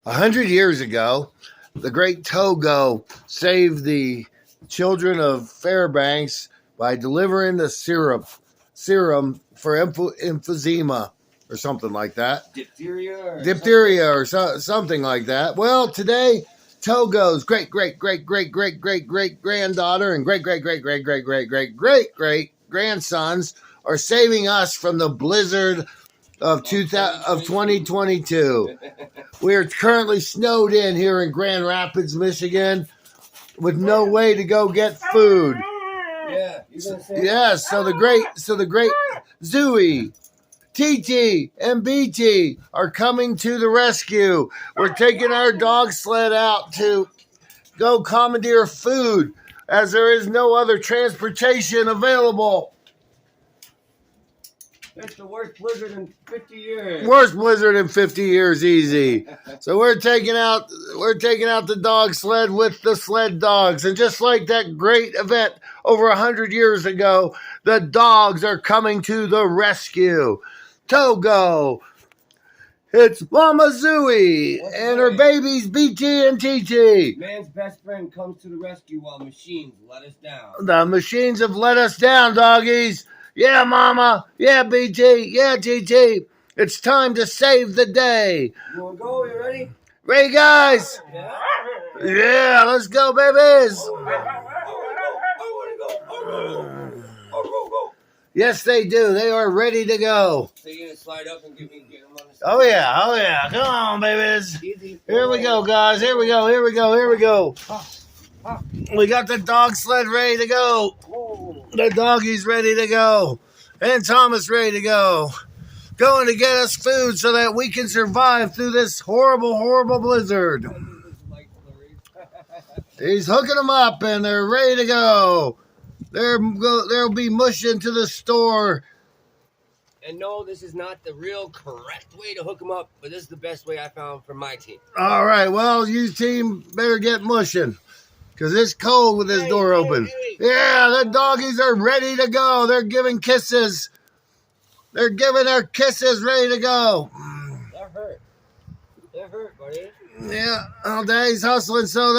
100 years ago, the great Togo saved the children of Fairbanks by delivering the serum for emphysema or something like that. Diphtheria or something like that. Well, today, Togo's great granddaughter and great grandsons are saving us from the blizzard of 2022. We are currently snowed in here in Grand Rapids, Michigan, with no way to go get food. Yeah, So the great Zooey, TT, and BT are coming to the rescue. We're taking our dog sled out to go commandeer food, as there is no other transportation available. It's the worst blizzard in 50 years. Worst blizzard in 50 years, easy. So we're taking out the dog sled with the sled dogs, and just like that great event over 100 years ago, the dogs are coming to the rescue. Togo, it's Mama Zooey and her babies BT and TT. Man's best friend comes to the rescue while machines let us down. The machines have let us down, doggies. Yeah, Mama. Yeah, BT. Yeah, TT. It's time to save the day. You want to go? You ready? Ready, guys? Yeah, let's go, babies. Yes, they do. They are ready to go. So you're going to slide up and get them on the side? Oh, yeah. Come on, babies. Here we go, guys. Here we go. We got the dog sled ready to go. The doggy's ready to go. And Thomas ready to go. Going to get us food so that we can survive through this horrible blizzard. He's hooking them up and they're ready to go. They'll be mushing to the store. And no, this is not the real correct way to hook them up, but this is the best way I found for my team. All right, well, you team better get mushing, because it's cold with this door open. Yeah, the doggies are ready to go. They're giving kisses. They're giving their kisses, ready to go. That hurt. That hurt, buddy. Yeah, well, Daddy's hustling so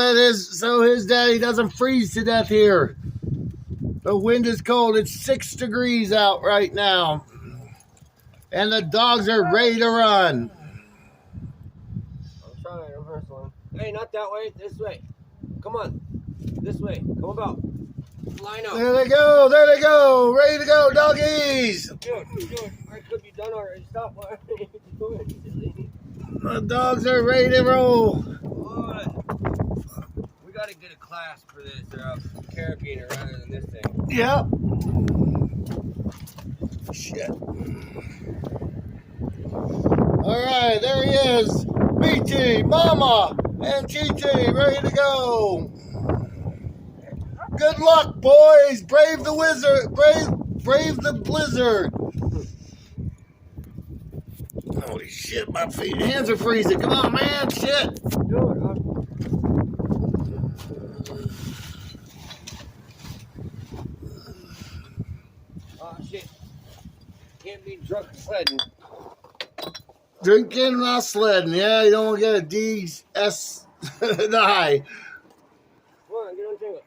his daddy doesn't freeze to death here. The wind is cold. It's 6 degrees out right now. And the dogs are ready to run. I'm trying. I'm hustling. Hey, not that way. This way. Come on. This way. Come about. Line up. There they go. Ready to go, doggies. Dude. I could be done already. Stop. What are you doing? The dogs are ready to roll. What? We got to get a class for this, or a carabiner rather than this thing. Yep. Shit. All right, there he is. BT, Mama, and TT ready to go. Good luck, boys. Brave the wizard. Brave the blizzard. Holy shit, my hands are freezing. Come on, man. Shit. Oh, shit. Can't be drunk sledding. Drinking while sledding. Yeah, you don't want to get a DS die. Come on, get untangled.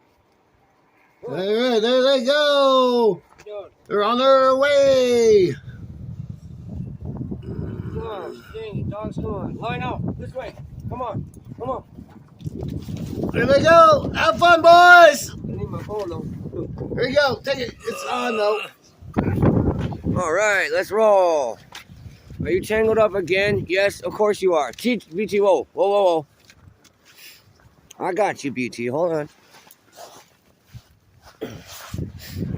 All right, there they go. They're on their way. Come on, dang, dogs, come on. Line up. This way. Come on. There they go. Have fun, boys. I need my phone, though. Here you go. Take it. It's on, though. All right, let's roll. Are you tangled up again? Yes, of course you are. BT, whoa. I got you, BT. Hold on.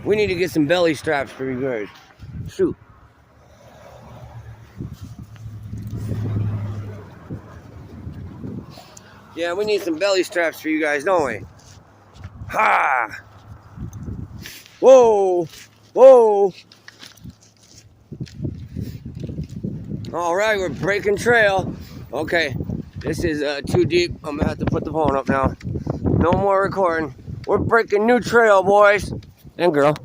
We need to get some belly straps for you guys. Shoot. Yeah, we need some belly straps for you guys, don't we? Ha! Whoa! All right, we're breaking trail. Okay, this is too deep. I'm gonna have to put the phone up now. No more recording. We're breaking new trail, boys and girl.